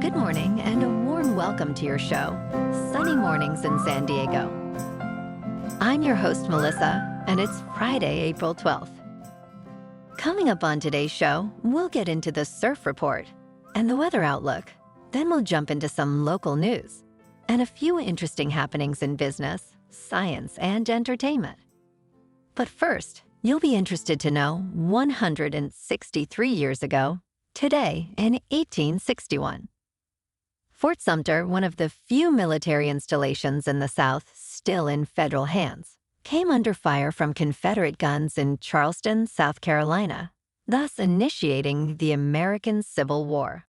Good morning and a warm welcome to your show, Sunny Mornings in San Diego. I'm your host, Melissa, and it's Friday, April 12th. Coming up on today's show, we'll get into the surf report and the weather outlook. Then we'll jump into some local news and a few interesting happenings in business, science, and entertainment. But first, you'll be interested to know 163 years ago, today in 1861. Fort Sumter, one of the few military installations in the South still in federal hands, came under fire from Confederate guns in Charleston, South Carolina, thus initiating the American Civil War.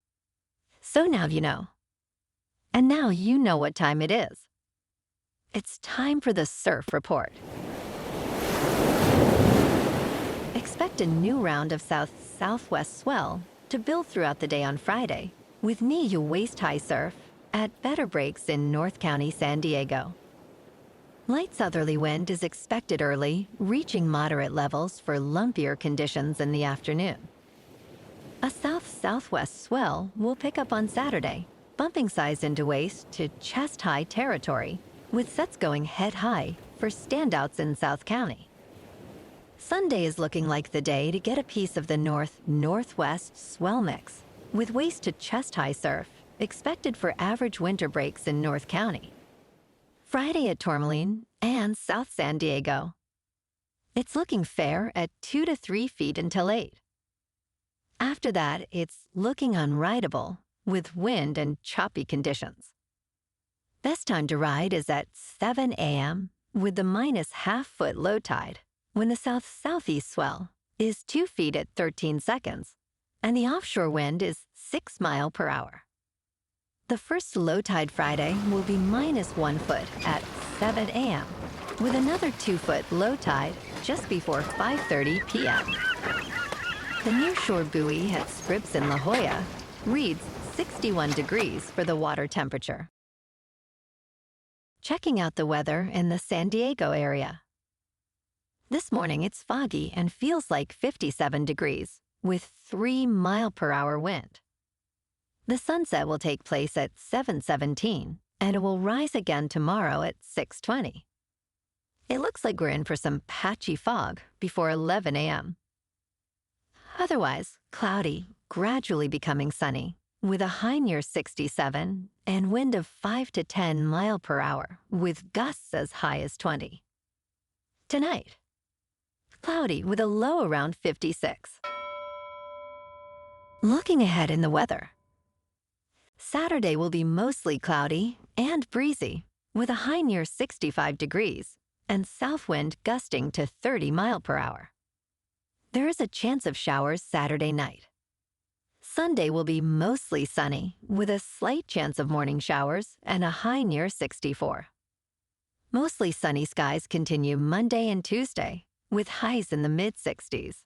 So now you know. And now you know what time it is. It's time for the surf report. Expect a new round of south-southwest swell to build throughout the day on Friday, with knee-to waist-high surf at better breaks in North County, San Diego. Light southerly wind is expected early, reaching moderate levels for lumpier conditions in the afternoon. A south-southwest swell will pick up on Saturday, bumping size into waist to chest-high territory, with sets going head-high for standouts in South County. Sunday is looking like the day to get a piece of the north-northwest swell mix, with waist to chest-high surf expected for average winter breaks in North County. Friday at Tourmaline and South San Diego. It's looking fair at 2 to 3 feet until 8. After that, it's looking unrideable with wind and choppy conditions. Best time to ride is at 7 a.m. with the minus half-foot low tide, when the south-southeast swell is 2 feet at 13 seconds, and the offshore wind is 6 miles per hour. The first low tide Friday will be minus 1 foot at 7 a.m., with another 2-foot low tide just before 5:30 p.m. The nearshore buoy at Scripps in La Jolla reads 61 degrees for the water temperature. Checking out the weather in the San Diego area. This morning it's foggy and feels like 57 degrees, with 3 mile per hour wind. The sunset will take place at 7:17, and it will rise again tomorrow at 6:20. It looks like we're in for some patchy fog before 11 a.m. Otherwise, cloudy, gradually becoming sunny, with a high near 67 and wind of 5 to 10 mile per hour, with gusts as high as 20. Tonight, cloudy with a low around 56. Looking ahead in the weather. Saturday will be mostly cloudy and breezy, with a high near 65 degrees and south wind gusting to 30 mile per hour. There is a chance of showers Saturday night. Sunday will be mostly sunny, with a slight chance of morning showers and a high near 64. Mostly sunny skies continue Monday and Tuesday, with highs in the mid-60s.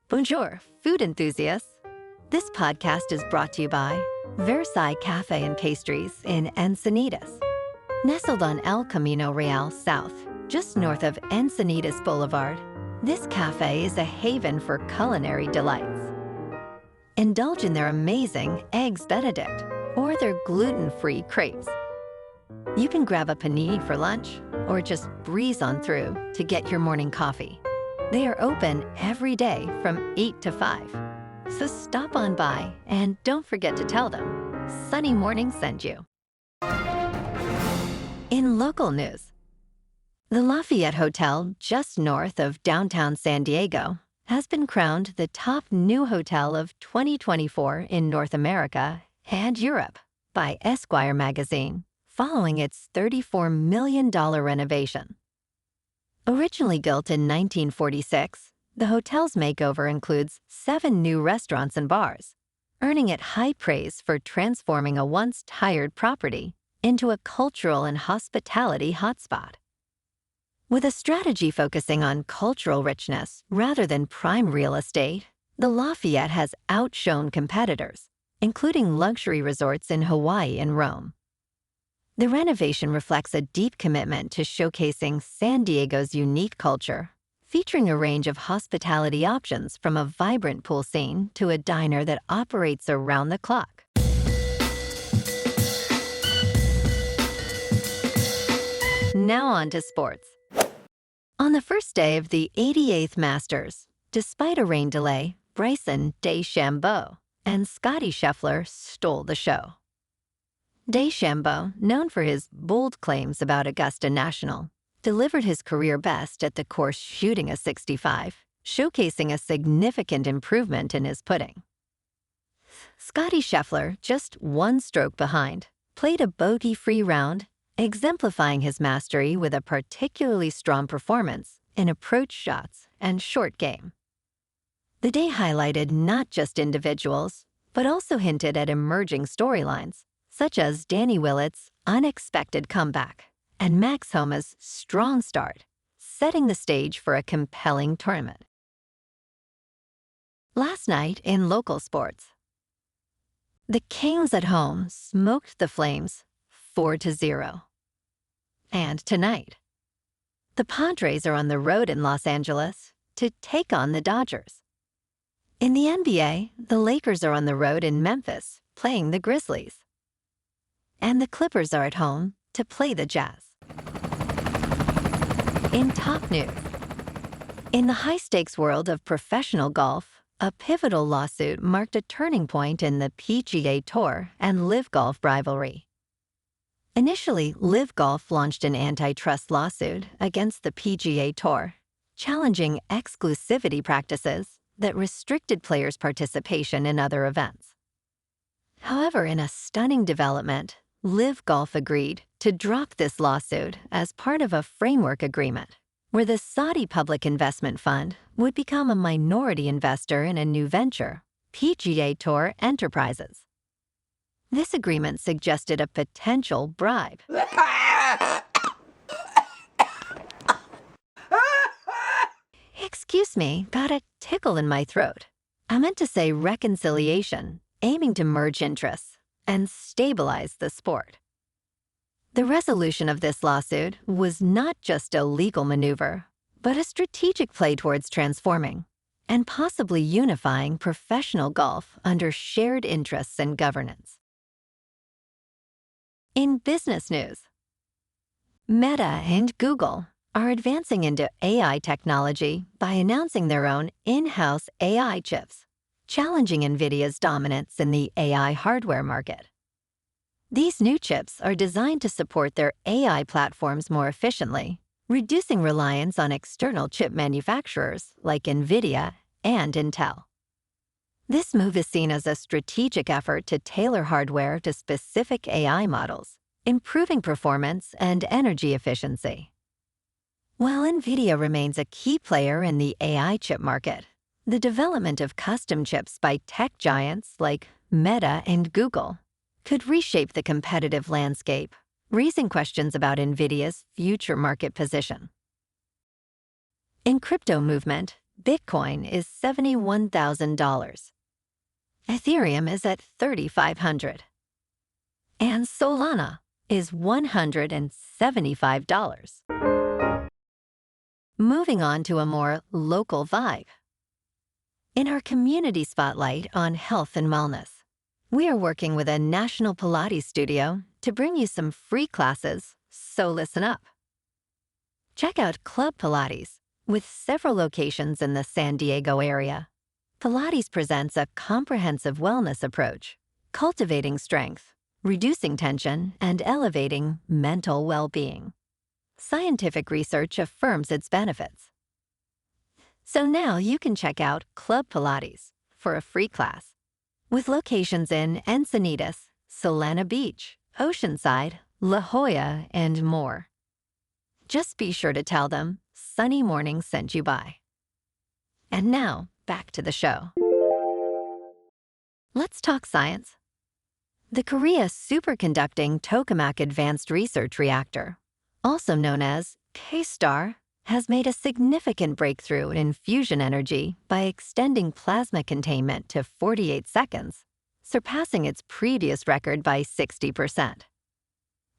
Bonjour, food enthusiasts. This podcast is brought to you by Versailles Cafe and Pastries in Encinitas. Nestled on El Camino Real South, just north of Encinitas Boulevard, this cafe is a haven for culinary delights. Indulge in their amazing Eggs Benedict or their gluten-free crepes. You can grab a panini for lunch or just breeze on through to get your morning coffee. They are open every day from 8 to 5. So stop on by and don't forget to tell them Sunny Morning sent you. In local news, the Lafayette Hotel just north of downtown San Diego has been crowned the top new hotel of 2024 in North America and Europe by Esquire magazine, following its $34 million renovation. Originally built in 1946, the hotel's makeover includes 7 new restaurants and bars, earning it high praise for transforming a once tired property into a cultural and hospitality hotspot. With a strategy focusing on cultural richness rather than prime real estate, the Lafayette has outshone competitors, including luxury resorts in Hawaii and Rome. The renovation reflects a deep commitment to showcasing San Diego's unique culture, featuring a range of hospitality options from a vibrant pool scene to a diner that operates around the clock. Now on to sports. On the first day of the 88th Masters, despite a rain delay, Bryson DeChambeau and Scottie Scheffler stole the show. DeChambeau, known for his bold claims about Augusta National, delivered his career best at the course shooting a 65, showcasing a significant improvement in his putting. Scottie Scheffler, just one stroke behind, played a bogey-free round, exemplifying his mastery with a particularly strong performance in approach shots and short game. The day highlighted not just individuals, but also hinted at emerging storylines, such as Danny Willett's unexpected comeback and Max Homa's strong start, setting the stage for a compelling tournament. Last night in local sports, the Kings at home smoked the Flames 4-0. And tonight, the Padres are on the road in Los Angeles to take on the Dodgers. In the NBA, the Lakers are on the road in Memphis playing the Grizzlies. And the Clippers are at home to play the Jazz. In top news, in the high-stakes world of professional golf, a pivotal lawsuit marked a turning point in the PGA Tour and LIV Golf rivalry. Initially, LIV Golf launched an antitrust lawsuit against the PGA Tour, challenging exclusivity practices that restricted players' participation in other events. However, in a stunning development, LIV Golf agreed to drop this lawsuit as part of a framework agreement, where the Saudi Public Investment Fund would become a minority investor in a new venture, PGA Tour Enterprises. This agreement suggested a potential bribe. Excuse me, got a tickle in my throat. I meant to say reconciliation, aiming to merge interests and stabilize the sport. The resolution of this lawsuit was not just a legal maneuver, but a strategic play towards transforming and possibly unifying professional golf under shared interests and governance. In business news, Meta and Google are advancing into AI technology by announcing their own in-house AI chips, challenging NVIDIA's dominance in the AI hardware market. These new chips are designed to support their AI platforms more efficiently, reducing reliance on external chip manufacturers like NVIDIA and Intel. This move is seen as a strategic effort to tailor hardware to specific AI models, improving performance and energy efficiency. While NVIDIA remains a key player in the AI chip market, the development of custom chips by tech giants like Meta and Google could reshape the competitive landscape, raising questions about NVIDIA's future market position. In crypto movement, Bitcoin is $71,000. Ethereum is at $3,500. And Solana is $175. Moving on to a more local vibe. In our community spotlight on health and wellness, we are working with a national Pilates studio to bring you some free classes, so listen up. Check out Club Pilates, with several locations in the San Diego area. Pilates presents a comprehensive wellness approach, cultivating strength, reducing tension, and elevating mental well-being. Scientific research affirms its benefits. So now you can check out Club Pilates for a free class, with locations in Encinitas, Solana Beach, Oceanside, La Jolla, and more. Just be sure to tell them Sunny Morning sent you by. And now, back to the show. Let's talk science. The Korea Superconducting Tokamak Advanced Research Reactor, also known as K-STAR, has made a significant breakthrough in fusion energy by extending plasma containment to 48 seconds, surpassing its previous record by 60%.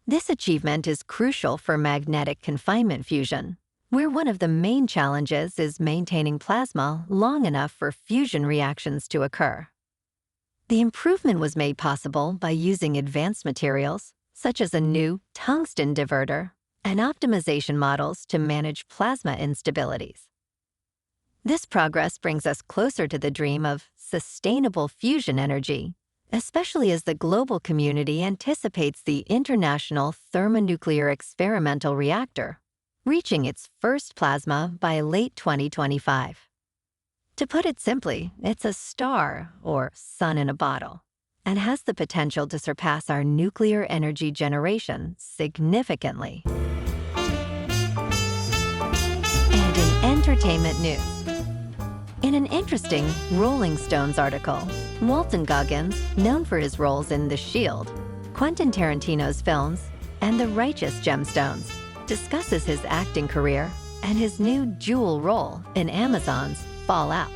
This achievement is crucial for magnetic confinement fusion, where one of the main challenges is maintaining plasma long enough for fusion reactions to occur. The improvement was made possible by using advanced materials, such as a new tungsten diverter, and optimization models to manage plasma instabilities. This progress brings us closer to the dream of sustainable fusion energy, especially as the global community anticipates the International Thermonuclear Experimental Reactor, reaching its first plasma by late 2025. To put it simply, it's a star, or sun in a bottle, and has the potential to surpass our nuclear energy generation significantly. And in entertainment news, in an interesting Rolling Stones article, Walton Goggins, known for his roles in The Shield, Quentin Tarantino's films, and The Righteous Gemstones, discusses his acting career and his new dual role in Amazon's Fallout.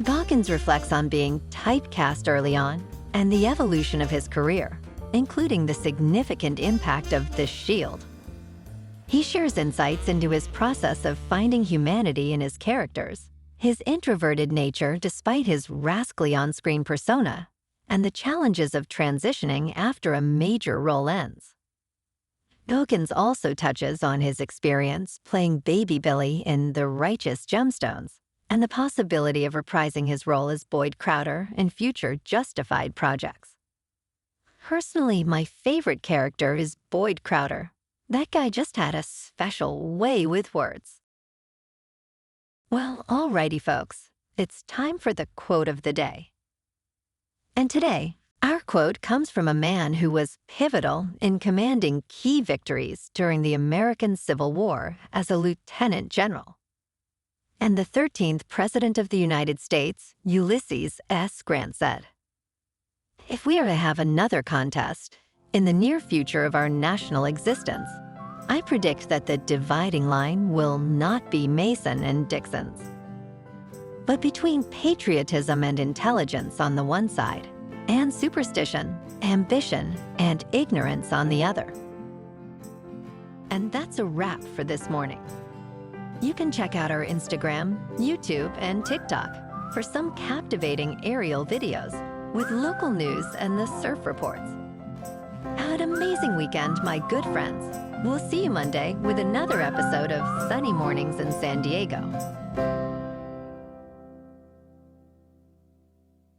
Goggins reflects on being typecast early on and the evolution of his career, including the significant impact of The Shield. He shares insights into his process of finding humanity in his characters, his introverted nature despite his rascally on-screen persona, and the challenges of transitioning after a major role ends. Goggins also touches on his experience playing Baby Billy in The Righteous Gemstones and the possibility of reprising his role as Boyd Crowder in future Justified projects. Personally, my favorite character is Boyd Crowder. That guy just had a special way with words. Well, alrighty folks, it's time for the quote of the day. And today, our quote comes from a man who was pivotal in commanding key victories during the American Civil War as a lieutenant general. And the 13th President of the United States, Ulysses S. Grant, said, "If we are to have another contest in the near future of our national existence, I predict that the dividing line will not be Mason and Dixon's, but between patriotism and intelligence on the one side, and superstition, ambition, and ignorance on the other." And that's a wrap for this morning. You can check out our Instagram, YouTube, and TikTok for some captivating aerial videos with local news and the surf reports. Have an amazing weekend, my good friends. We'll see you Monday with another episode of Sunny Mornings in San Diego.